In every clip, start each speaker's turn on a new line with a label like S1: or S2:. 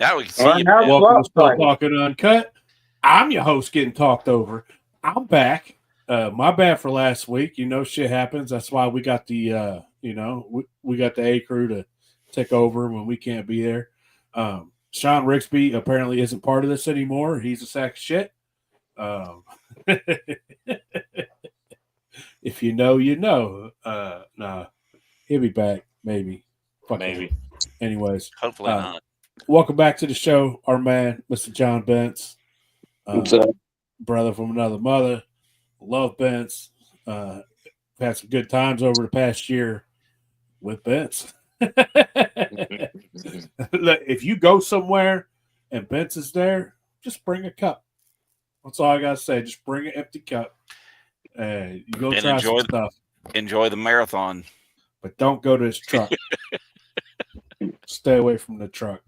S1: Now we can see
S2: Well,
S1: you.
S2: now
S1: Ben.
S2: it's
S3: Welcome to Still
S2: lopsided.
S3: Talking Uncut. I'm your host getting talked over. I'm back. My bad for last week. You know, shit happens. That's why we got the, we got the A crew to take over when we can't be there. Sean Rigsby apparently isn't part of this anymore. He's a sack of shit. If you know, you know. Nah, he'll be back. Maybe. Fuck
S4: Maybe.
S3: him. Anyways.
S1: Hopefully not.
S3: Welcome back to the show, our man, Mr. John BentZ.
S2: What's up?
S3: Brother from another mother. Love BentZ. Had some good times over the past year with BentZ. Look, if you go somewhere and BentZ is there, just bring a cup. That's all I gotta say. Just bring an empty cup. You go
S1: And
S3: try some stuff.
S1: Enjoy the marathon.
S3: But don't go to his truck. Stay away from the truck.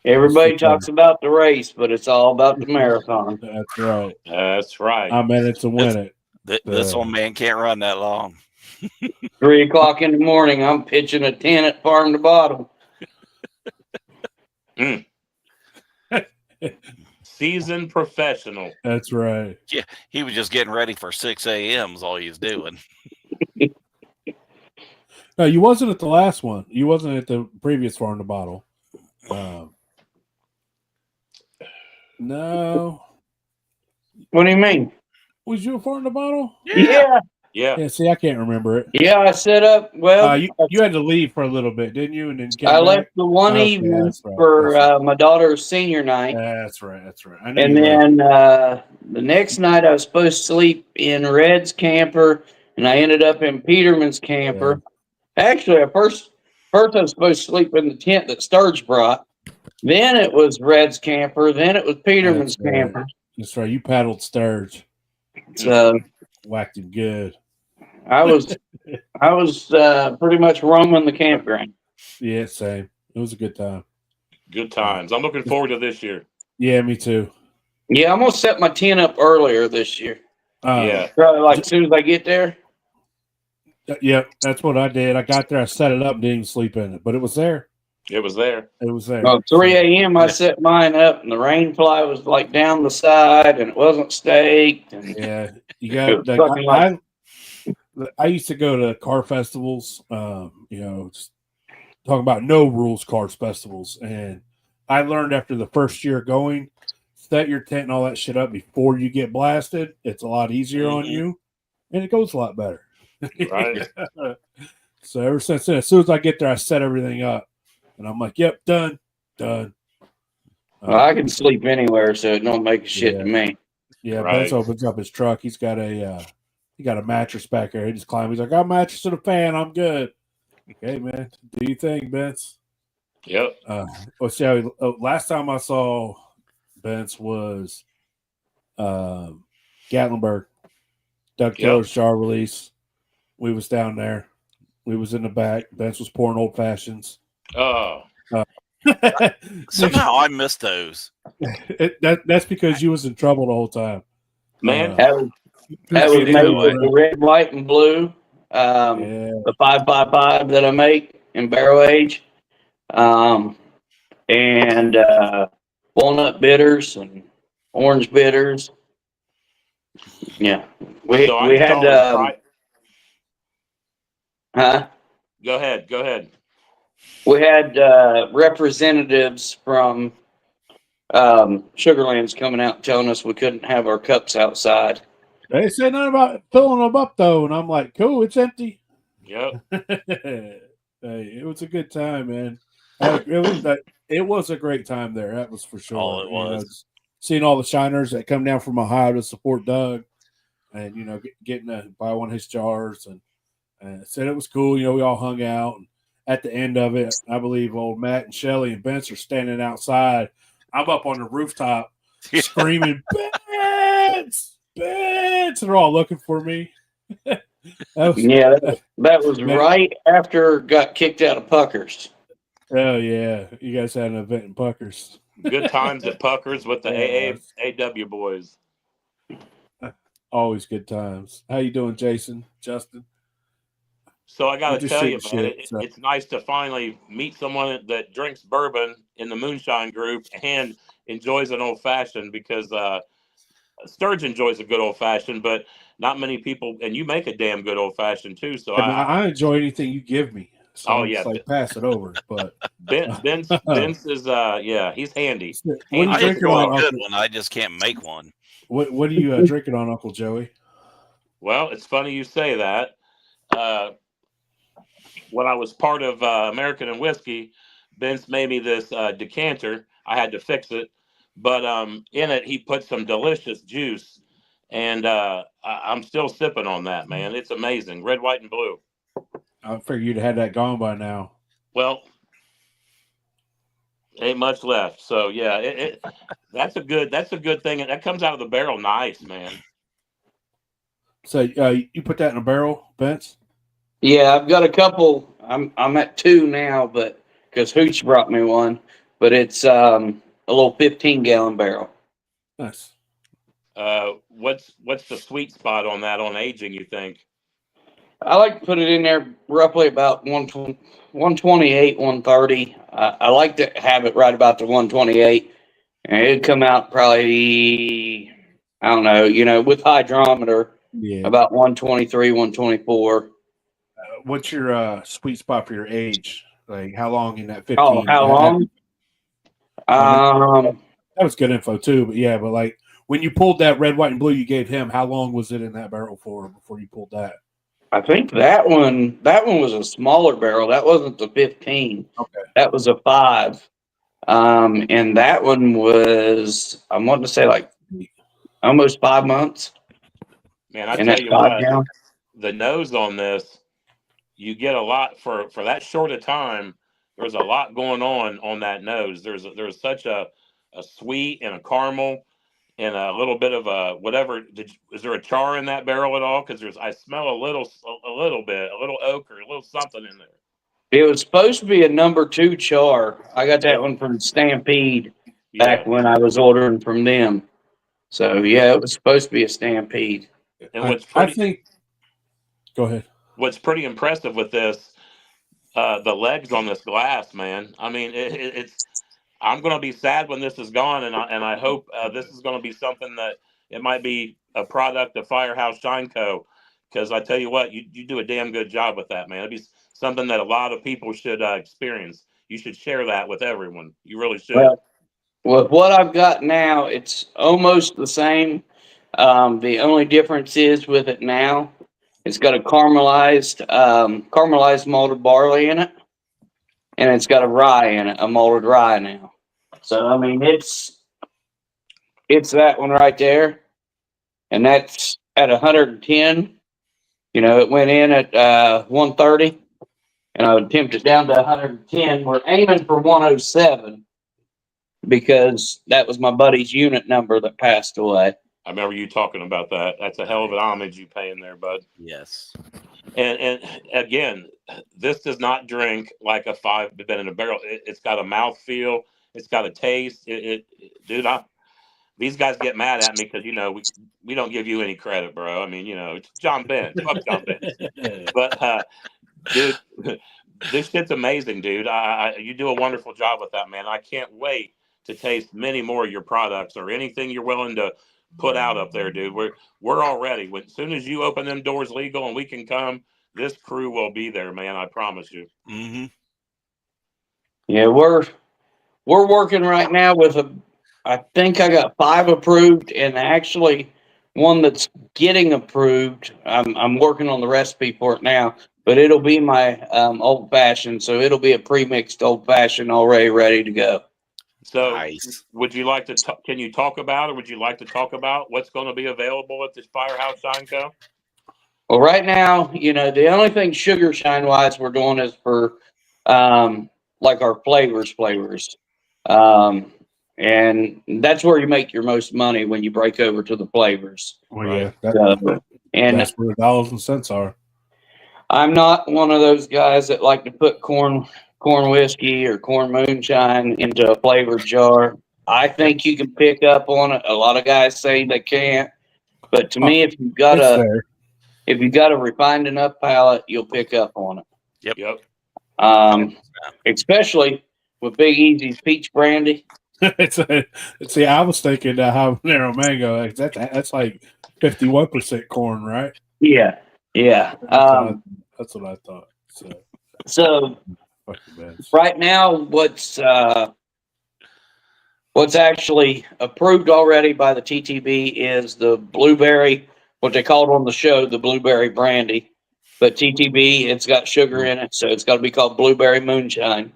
S2: Everybody talks about the race, but it's all about the marathon.
S3: That's right.
S4: That's right.
S3: I'm in it to win it.
S1: This old man can't run that long.
S2: 3 o'clock in the morning, I'm pitching a 10 at farm to bottom.
S4: Seasoned professional.
S3: That's right.
S1: Yeah, he was just getting ready for 6 a.m. is all he was doing.
S3: No, you wasn't at the last one. You wasn't at the previous farm to bottle. No.
S2: What do you mean?
S3: Was you a farm to bottle?
S2: Yeah.
S3: Yeah, see, I can't remember it.
S2: Yeah, I set up. Well,
S3: you had to leave for a little bit, didn't you? And then
S2: I left the one evening for my daughter's senior night.
S3: That's right.
S2: And then the next night, I was supposed to sleep in Red's camper, and I ended up in Peterman's camper. Yeah. Actually, first I was supposed to sleep in the tent that Sturge brought. Then it was Red's camper. Then it was Peterman's camper.
S3: That's right. You paddled Sturge.
S2: So
S3: whacked him good.
S2: I was pretty much roaming the campground.
S3: Yeah, same. It was a good time.
S4: Good times. I'm looking forward to this year.
S3: Yeah, me too.
S2: Yeah, I'm gonna set my tent up earlier this year.
S4: Yeah,
S2: probably like as soon as I get there.
S3: Yep, that's what I did. I got there, I set it up, and didn't even sleep in it, but it was there.
S4: It was there.
S3: It was there.
S2: 3 a.m. I set mine up, and the rain fly was like down the side, and it wasn't staked. And
S3: yeah, you got. I used to go to car festivals. Just talking about no rules cars festivals, and I learned after the first year going, set your tent and all that shit up before you get blasted. It's a lot easier on you, and it goes a lot better.
S4: Right.
S3: So ever since then, as soon as I get there, I set everything up. And I'm like, yep, done.
S2: Well, I can sleep anywhere, so it don't make a shit to me.
S3: Yeah, right. BentZ opens up his truck. He's got a mattress back there. He just climbs. He's like, got a mattress and a fan. I'm good. Okay, man. Do you think, BentZ?
S4: Yep.
S3: Last time I saw BentZ was Gatlinburg. Doug Taylor's jar release. We was down there. We was in the back. BentZ was pouring old fashions.
S4: Oh.
S1: Somehow I missed those.
S3: That's because you was in trouble the whole time.
S4: Man.
S2: That was made with the red, white, and blue. The 5x5 that I make in barrel age. And walnut bitters and orange bitters. Yeah. We had
S4: Go ahead.
S2: We had representatives from Sugarlands coming out telling us we couldn't have our cups outside.
S3: They said nothing about filling them up, though, and I'm like, cool, it's empty.
S4: Yep.
S3: It was a good time, man. It was a great time there. That was for sure.
S1: Oh, it was.
S3: Seeing all the shiners that come down from Ohio to support Doug and, getting to buy one of his jars. And said it was cool. We all hung out. And at the end of it, I believe old Matt and Shelly and BentZ are standing outside. I'm up on the rooftop screaming, BentZ! BentZ! They're all looking for me.
S2: that was right after got kicked out of Puckers.
S3: Oh, yeah. You guys had an event in Puckers.
S4: Good times at Puckers with the AW boys.
S3: Always good times. How you doing, Jason? Justin?
S4: So I got
S3: We're
S4: to
S3: just
S4: tell you,
S3: shooting
S4: man,
S3: shit. So.
S4: it's nice to finally meet someone that drinks bourbon in the moonshine group and enjoys an old fashioned, because Sturge enjoys a good old fashioned, but not many people. And you make a damn good old fashioned too. So
S3: And I enjoy anything you give me. So
S4: oh
S3: I'm
S4: yeah,
S3: just like, pass it over. But
S4: Vince is yeah, he's handy.
S3: what are you
S1: I
S3: drinking
S1: enjoy
S3: on,
S1: a good
S3: Uncle?
S1: one. I just can't make one.
S3: What are you drinking on, Uncle Joey?
S4: Well, it's funny you say that. When I was part of American and Whiskey, Vince made me this decanter. I had to fix it, but in it he put some delicious juice, and I'm still sipping on that, man. It's amazing, red, white, and blue.
S3: I figured you'd had that gone by now.
S4: Well, ain't much left, so yeah, that's a good thing, and that comes out of the barrel nice, man.
S3: So you put that in a barrel, Vince?
S2: Yeah, I've got a couple. I'm at 2 now, but because Hooch brought me one, but it's a little 15-gallon barrel.
S3: Nice.
S4: What's the sweet spot on that on aging, you think?
S2: I like to put it in there roughly about 128, 130. I like to have it right about the 128, and it'd come out probably, I don't know, with hydrometer,
S3: Yeah.
S2: about 123, 124.
S3: What's your sweet spot for your age? Like how long in that 15?
S2: Oh, how long?
S3: That was good info too. But yeah, but like when you pulled that red, white, and blue you gave him, how long was it in that barrel for before you pulled that?
S2: I think that one was a smaller barrel. That wasn't the 15.
S3: Okay.
S2: That was a 5. And that one was, I want to say like almost 5 months.
S4: Man, I
S2: And
S4: tell
S2: that's
S4: you
S2: 5
S4: what,
S2: gallons.
S4: the nose on this, you get a lot for that short a time. There's a lot going on that nose. There's such a sweet and a caramel and a little bit of a whatever. Is there a char in that barrel at all? Because I smell a little bit, a little oak or a little something in there.
S2: It was supposed to be a number 2 char. I got that one from Stampede back when I was ordering from them. So yeah, it was supposed to be a Stampede.
S4: And
S3: I think. Go ahead.
S4: What's pretty impressive with this, the legs on this glass, man. I mean, it's. I'm going to be sad when this is gone, and I hope this is going to be something that it might be a product of Firehouse Shine Co. Because I tell you what, you do a damn good job with that, man. It'd be something that a lot of people should experience. You should share that with everyone. You really should.
S2: Well, with what I've got now, it's almost the same. The only difference is with it now, it's got a caramelized malted barley in it, and it's got a rye in it, a malted rye now. So I mean, it's that one right there, and that's at 110. It went in at 130, and I would tempt it down to 110. We're aiming for 107 because that was my buddy's unit number that passed away.
S4: I remember you talking about that. That's a hell of an homage you paying there, bud.
S1: Yes.
S4: And again, this does not drink like a 5 been in a barrel. It's got a mouth feel. It's got a taste. Dude, these guys get mad at me because we don't give you any credit, bro. I mean, it's John Bent. Fuck John Bent. But dude, this shit's amazing, dude. You do a wonderful job with that, man. I can't wait to taste many more of your products or anything you're willing to put out up there, dude. We're all ready. As soon as you open them doors legal and we can come, this crew will be there, man. I promise you.
S1: Mm-hmm.
S2: Yeah, we're working right now with I think I got 5 approved, and actually one that's getting approved. I'm working on the recipe for it now, but it'll be my old fashioned, so it'll be a pre-mixed old fashioned already ready to go.
S4: So,
S1: nice.
S4: Would you like to? Can you talk about, or would you like to talk about what's going to be available at this Firehouse Shine Co?
S2: Well, right now, the only thing sugar shine wise we're doing is for like our flavors. And that's where you make your most money when you break over to the flavors.
S3: Well, yeah,
S2: and
S3: that's where the dollars and cents are.
S2: I'm not one of those guys that like to put corn whiskey or corn moonshine into a flavored jar. I think you can pick up on it. A lot of guys say they can't, but to me, if you've got
S3: It's fair.
S2: if you got a refined enough palate, you'll pick up on it.
S4: Yep.
S2: Especially with Big Easy's peach brandy.
S3: See, I was thinking habanero mango. Like, that's like 51% corn, right?
S2: Yeah.
S3: That's what I thought.
S2: So
S3: Fucking BentZ.
S2: right now, what's actually approved already by the TTB is the blueberry, what they called on the show, the blueberry brandy. But TTB, it's got sugar in it, so it's got to be called blueberry moonshine.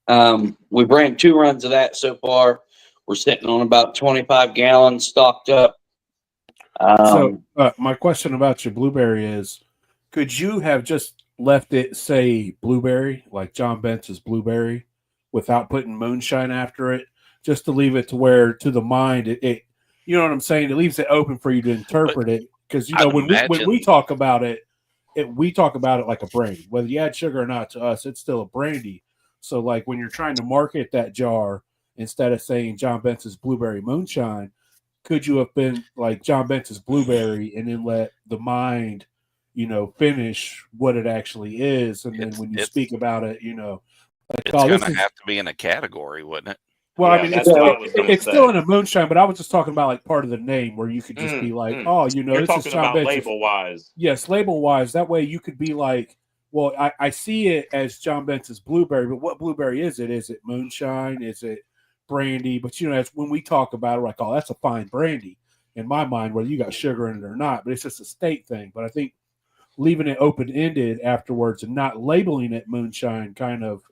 S2: We ran 2 runs of that so far. We're sitting on about 25 gallons stocked up.
S3: So my question about your blueberry is, could you have just left it say blueberry, like John BentZ's blueberry, without putting moonshine after it, just to leave it to where, to the mind, it you know what I'm saying? It leaves it open for you to interpret it. Because, you know, when we talk about it, we talk about it like a brandy. Whether you add sugar or not, to us, it's still a brandy. So, like, when you're trying to market that jar, instead of saying John BentZ's blueberry moonshine, could you have been like John BentZ's blueberry and then let the mind, you know, finish what it actually is? And then when you speak about it, you know, like,
S1: it's going to have to be in a category, wouldn't it?
S3: Well,
S4: Yeah,
S3: I mean,
S4: that's what I was gonna
S3: it's
S4: say.
S3: still in a moonshine, but I was just talking about like part of the name where you could just be like, oh, you know,
S4: You're
S3: this is
S4: talking
S3: John
S4: about
S3: BentZ's.
S4: label wise.
S3: Yes, label wise. That way you could be like, well, I see it as John BentZ's blueberry, but what blueberry is it? Is it moonshine? Is it brandy? But, you know, as when we talk about it, we're like, oh, that's a fine brandy in my mind, whether you got sugar in it or not. But it's just a state thing. But I think leaving it open ended afterwards and not labeling it moonshine kind of,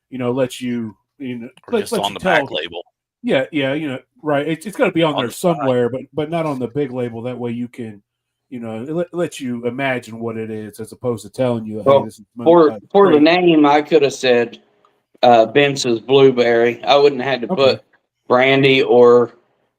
S3: you know, lets you, you know,
S1: Or just on the back label.
S3: Yeah, you know, right. It's got to be on there
S1: the
S3: somewhere, but not on the big label. That way you can, you know, it lets you imagine what it is as opposed to telling you, hey, this is
S2: for the name. I could have said BentZ's blueberry. I wouldn't have had to put brandy or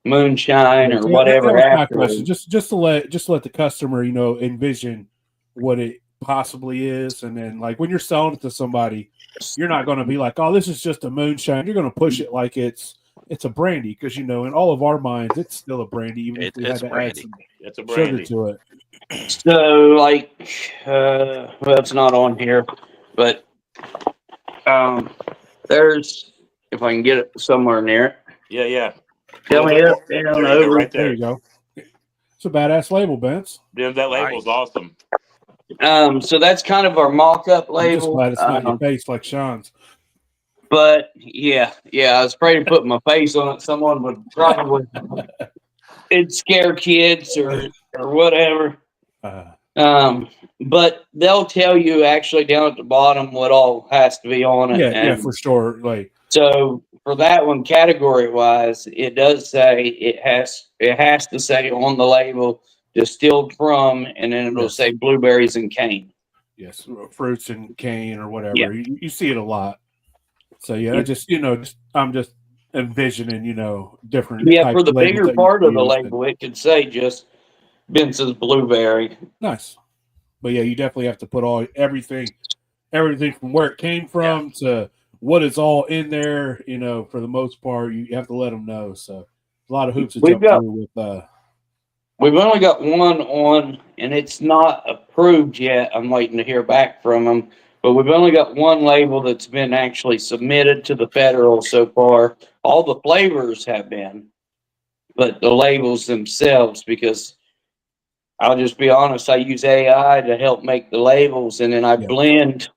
S2: moonshine or whatever.
S3: That was my
S2: after.
S3: question. Just to let the customer, you know, envision what it possibly is, and then like when you're selling it to somebody, you're not going to be like, oh, this is just a moonshine. You're going to push it like it's a brandy, because, you know, in all of our minds, it's still a brandy, even if we had to add some sugar to it.
S2: So, like, well, it's not on here, but there's, if I can get it somewhere near it.
S4: Yeah.
S2: Tell me up, down, over.
S4: Right there.
S3: There you go. It's a badass label, BentZ.
S4: Yeah, that label's awesome.
S2: So that's kind of our mock-up label.
S3: I'm just glad it's not your face like Sean's.
S2: But yeah, I was afraid to put my face on it. Someone would probably it'd scare kids or whatever. But they'll tell you actually down at the bottom what all has to be on it.
S3: Yeah, for sure. Like,
S2: so for that one, category wise, it does say it has to say on the label distilled from, and then it'll say blueberries and cane.
S3: Yes, fruits and cane or whatever. Yeah. You see it a lot. So yeah, I'm just envisioning, you know, different.
S2: Yeah, for the bigger part of the label, it could say just BentZ's blueberry.
S3: Nice, but yeah, you definitely have to put everything from where it came from to what is all in there. You know, for the most part, you have to let them know. So a lot of hoops to jump through with.
S2: We've only got one on, and it's not approved yet. I'm waiting to hear back from them. But we've only got one label that's been actually submitted to the federal so far. All the flavors have been, but the labels themselves, because I'll just be honest, I use AI to help make the labels, and then I blend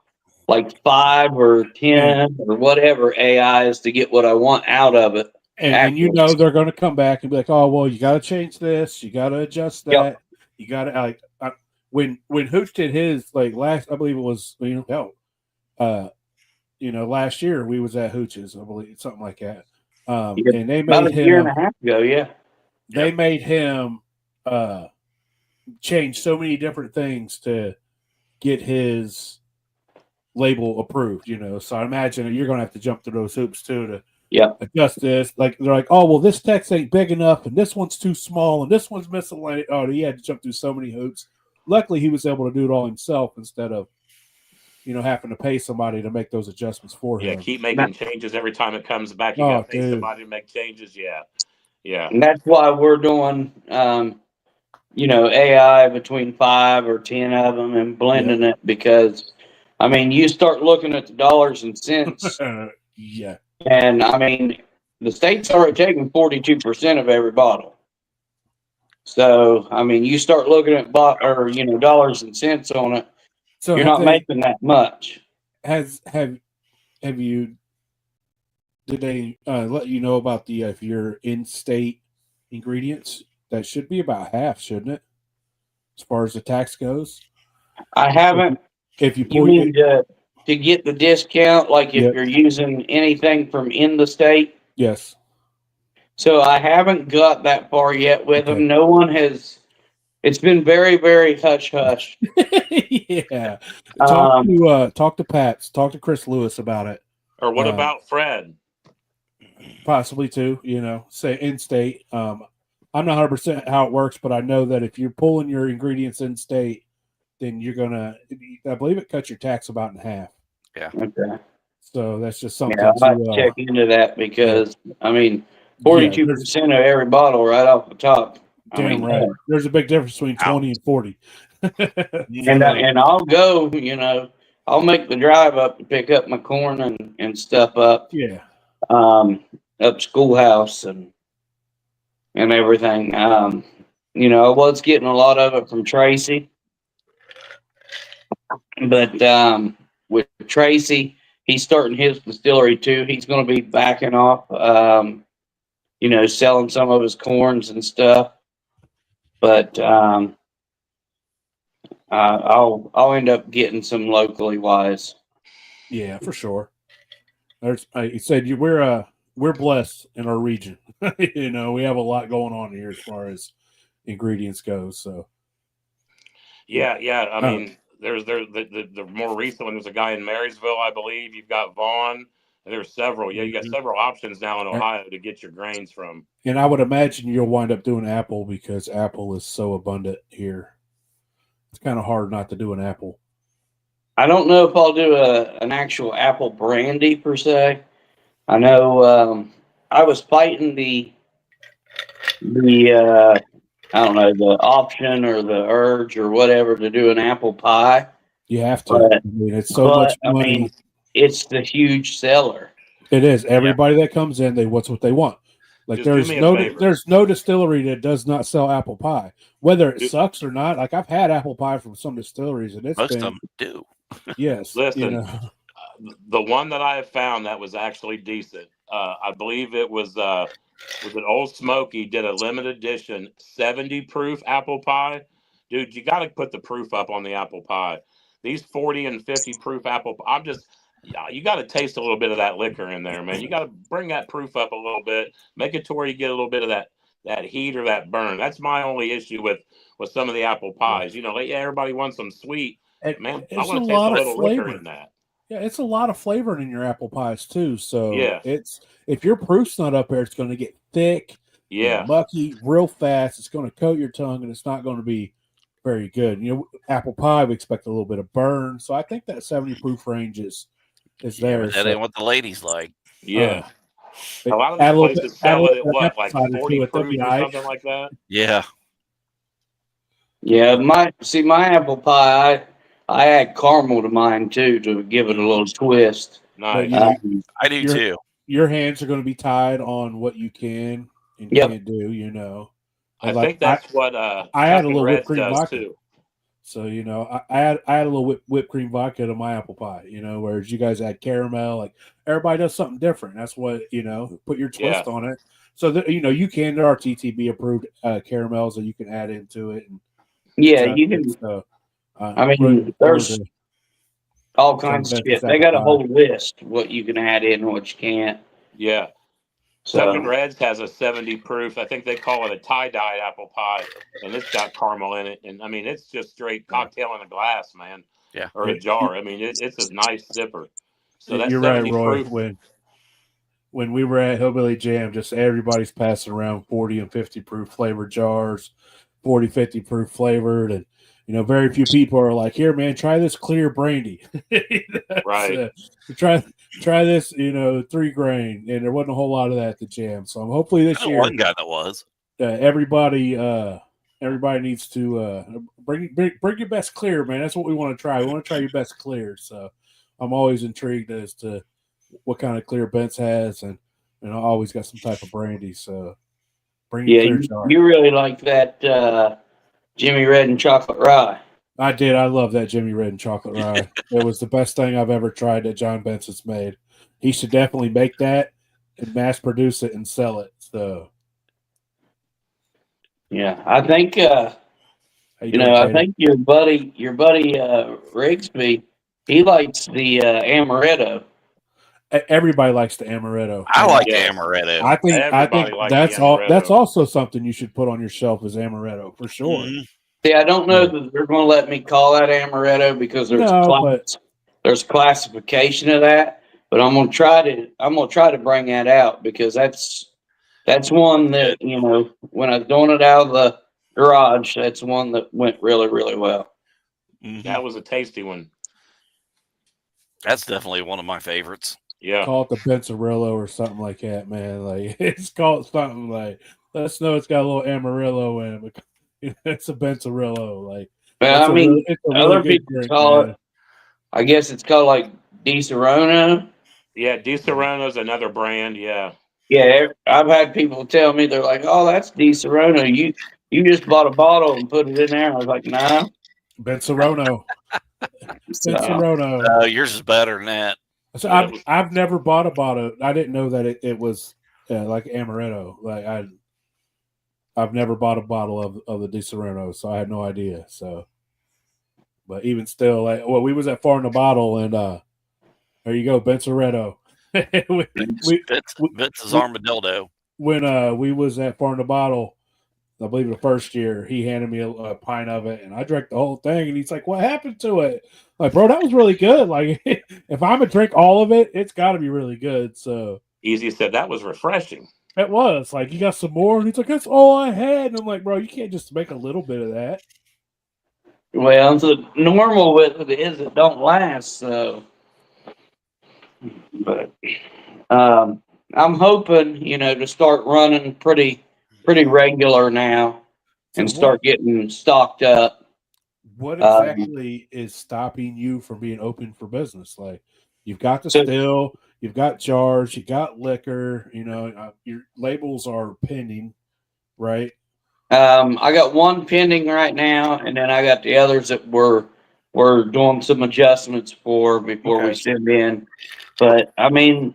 S2: like 5 or 10 or whatever AIs to get what I want out of it.
S3: And you know they're going to come back and be like, oh, well, you got to change this, you got to adjust that, you got to like. When Hooch did his last, I believe it was last year we was at Hooch's, I believe, something like that. And they made him
S2: a year and a half ago,
S3: They made him change so many different things to get his label approved. You know, so I imagine you're going to have to jump through those hoops too to adjust this. Like they're like, oh well, this text ain't big enough, and this one's too small, and this one's miscellaneous. Oh, he had to jump through so many hoops. Luckily, he was able to do it all himself instead of, you know, having to pay somebody to make those adjustments for him.
S4: Yeah, keep making changes every time it comes back. You got to pay somebody to make changes. Yeah.
S2: And that's why we're doing AI between 5 or 10 of them and blending it because, I mean, you start looking at the dollars and cents,
S3: Yeah.
S2: and I mean, the state's already taking 42% of every bottle. So, I mean, you start looking at dollars and cents on it,
S3: So
S2: you're not making that much.
S3: have you? Did they let you know about the if you're in-state ingredients? That should be about half, shouldn't it? As far as the tax goes.
S2: I haven't.
S3: If you
S2: You
S3: pull
S2: mean to get the discount, like if
S3: Yep.
S2: you're using anything from in the state?
S3: Yes.
S2: So I haven't got that far yet with
S3: Okay.
S2: them. No one has. It's been very, very hush hush.
S3: Yeah. Talk to Pats. Talk to Chris Lewis about it.
S4: Or what about Fred?
S3: Possibly too. Say in state. I'm not 100% how it works, but I know that if you're pulling your ingredients in state, then you're gonna. I believe it cuts your tax about in half.
S1: Yeah.
S2: Okay.
S3: So that's just something
S2: Yeah, I'll have
S3: to
S2: to check into that because I mean, 42%
S3: there's
S2: of every bottle right off the top.
S3: damn right. There's a big difference between 20 and 40.
S2: And I'll go. I'll make the drive up to pick up my corn and stuff up.
S3: Yeah.
S2: Up Schoolhouse and everything. I was getting a lot of it from Tracy, but with Tracy, he's starting his distillery too. He's going to be backing off, selling some of his corns and stuff. But I'll end up getting some locally wise.
S3: Yeah, for sure. You said we're blessed in our region. We have a lot going on here as far as ingredients go. So
S4: yeah. I mean, there's the more recent one. There's a guy in Marysville, I believe. You've got Vaughn. And there's several. Yeah, you got several options now in Ohio to get your grains from.
S3: And I would imagine you'll wind up doing apple because apple is so abundant here. It's kind of hard not to do an apple.
S2: I don't know if I'll do an actual apple brandy per se. I know I was fighting the I don't know, the option or the urge or whatever to do an apple pie.
S3: You have to.
S2: But,
S3: I mean, it's so much money.
S2: I mean, it's the huge seller.
S3: It is. Everybody that comes in, what's what they want. Like
S4: Just
S3: there's no distillery that does not sell apple pie, whether it sucks or not. Like I've had apple pie from some distilleries, and
S1: most of them do.
S3: Yes.
S4: Listen, the one that I have found that was actually decent. I believe it was an Old Smoky did a limited edition 70 proof apple pie. Dude, you got to put the proof up on the apple pie. These 40 and 50 proof apple. You got to taste a little bit of that liquor in there, man. You got to bring that proof up a little bit, make it to where you get a little bit of that heat or that burn. That's my only issue with some of the apple pies. Everybody wants them sweet. Man, I want to taste a little liquor in that.
S3: Yeah, it's a lot of flavor in your apple pies too. So
S4: yeah,
S3: it's if your proof's not up there, it's going to get thick, mucky real fast. It's going to coat your tongue, and it's not going to be very good. Apple pie, we expect a little bit of burn. So I think that 70 proof range is there.
S1: But that ain't what the ladies like.
S4: Yeah. A lot of these places sell it at what, like 40 proof or something like that?
S1: Yeah.
S2: Yeah, my apple pie, I add caramel to mine too to give it a little twist.
S4: Nice.
S1: I do too.
S3: Your hands are going to be tied on what you can and can't do,
S4: I think that's what
S3: I add a little whipped cream vodka
S4: too.
S3: So I add a little whipped cream vodka to my apple pie, whereas you guys add caramel. Like everybody does something different. That's what put your twist on it. So that you can, there are TTB approved caramels that you can add into it. And
S2: you can. So, there's all kinds of shit. They got a whole list what you can add in and what you can't.
S4: Yeah.
S2: So,
S4: Seven Reds has a 70 proof. I think they call it a tie-dye apple pie, and it's got caramel in it. And I mean, it's just straight cocktail in a glass, man.
S1: Yeah.
S4: Or a jar. I mean, it's a nice sipper. So that's
S3: you're right, Roy.
S4: Proof.
S3: When we were at Hillbilly Jam, just everybody's passing around 40 and 50 proof flavored jars, 40, 50 proof flavored, and very few people are like, here, man, try this clear brandy.
S4: Right.
S3: Try this, 3 grain. And there wasn't a whole lot of that at the jam. So hopefully this year.
S1: One guy that was.
S3: Everybody everybody needs to bring your best clear, man. That's what we want to try. We want to try your best clear. So I'm always intrigued as to what kind of clear BentZ has, and I always got some type of brandy. So bring your
S2: Yeah,
S3: clear
S2: you,
S3: jar.
S2: you really like that Jimmy Red and chocolate rye.
S3: I did. I love that Jimmy Red and chocolate rye. It was the best thing I've ever tried that John BentZ's made. He should definitely make that and mass produce it and sell it. So
S2: Yeah, I think
S3: how you doing,
S2: I
S3: Katie?
S2: think your buddy Rigsby, he likes the amaretto.
S3: Everybody likes the amaretto.
S1: I like the
S4: Yeah.
S1: amaretto.
S3: I think
S4: Everybody likes
S3: that's
S4: the
S3: all.
S4: amaretto.
S3: That's also something you should put on your shelf is amaretto for sure.
S1: Mhm.
S2: See, I don't know
S3: Yeah.
S2: that they're going to let me call that amaretto because
S3: No, but
S2: there's classification of that. But I'm gonna try to bring that out because that's one that when I was doing it out of the garage, that's one that went really really well.
S1: Mhm.
S4: That was a tasty one.
S1: That's definitely one of my favorites.
S4: Yeah.
S3: call it the Benzarillo or something like that, man. Like it's called something like let us know it's got a little Amarillo in it. It's a Benzarillo. Like
S2: But I mean,
S3: it's a
S2: other
S3: really good
S2: people
S3: drink,
S2: call
S3: man.
S2: it. I guess it's called like Di Serono.
S4: Yeah, Di Serrano's another brand. Yeah.
S2: Yeah, I've had people tell me they're like, "Oh, that's Di Serono. You just bought a bottle and put it in there." I was like, "No."
S3: Benzarono.
S2: So,
S3: Benzarono.
S1: Yours is better than that.
S3: So
S4: That was-
S3: I've never bought a bottle. I didn't know that it was like amaretto. Like I've never bought a bottle of the Di Serrano, so I had no idea. So, but even still, like, well, we was at Far in the Bottle, and there you go, Benzaretto.
S1: Vince is armadillo.
S3: When we was at Far in the Bottle, I believe the first year, he handed me a pint of it, and I drank the whole thing. And he's like, "What happened to it?" Like, bro, that was really good. Like, if I'm gonna drink all of it, it's got to be really good. So
S4: Easy said that was refreshing.
S3: it was like, "You got some more?" And he's like, "That's all I had." And I'm like, "Bro, you can't just make a little bit of that."
S2: well, the normal with it is it don't last. So, but I'm hoping to start running pretty regular now and
S3: So
S2: start getting stocked up.
S3: what exactly is stopping you from being open for business? Like, you've got the
S2: So-
S3: still, you've got jars, you got liquor. Your labels are pending, right?
S2: I got one pending right now, and then I got the others that we're doing some adjustments for before we
S3: Okay.
S2: send in. But I mean,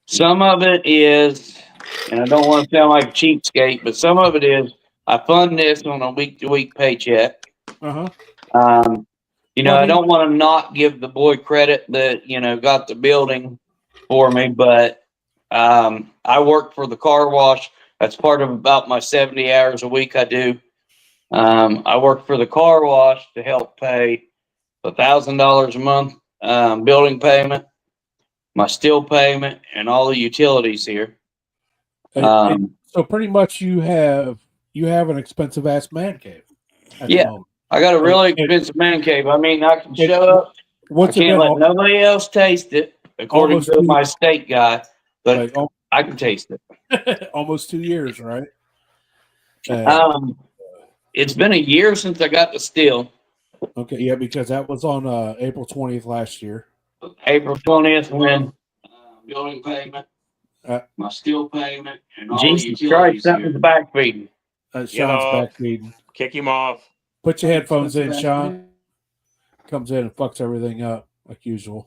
S2: some of it is, and I don't want to sound like a cheapskate, but some of it is I fund this on a week to week paycheck.
S3: Uh-huh.
S2: I don't want to not give the boy credit that got the building for me, but I work for the car wash. That's part of about my 70 hours a week I do. I work for the car wash to help pay $1,000 a month building payment, my steel payment, and all the utilities here.
S3: So pretty much you have an expensive ass man cave at the
S2: Yeah,
S3: moment.
S2: I got a really expensive man cave. I mean, I can show up.
S3: What's
S2: I
S3: it
S2: can't
S3: been?
S2: let nobody else taste it, according
S3: Almost
S2: to
S3: two-
S2: my state guy, but
S3: like
S2: I can taste it.
S3: almost 2 years, right?
S2: It's been a year since I got the steel.
S3: Okay, yeah, because that was on April 20th last year.
S2: April 20th when building payment,
S3: Uh,
S2: my steel payment, and all the utilities here. Back feeding.
S3: Sean's
S4: off.
S3: back feeding.
S4: Kick him off.
S3: Put your headphones in, Sean. Comes in and fucks everything up like usual.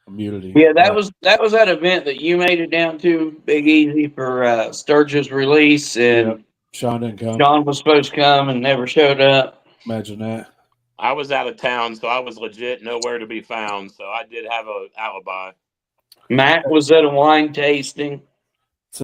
S3: Immunity.
S2: Yeah, that was that event that you made it down to, Big Easy, for Sturgis release, and
S3: Yep. Sean didn't come.
S2: John was supposed to come and never showed up.
S3: Imagine that.
S4: I was out of town, so I was legit nowhere to be found. So I did have an alibi.
S2: Matt was at a wine tasting.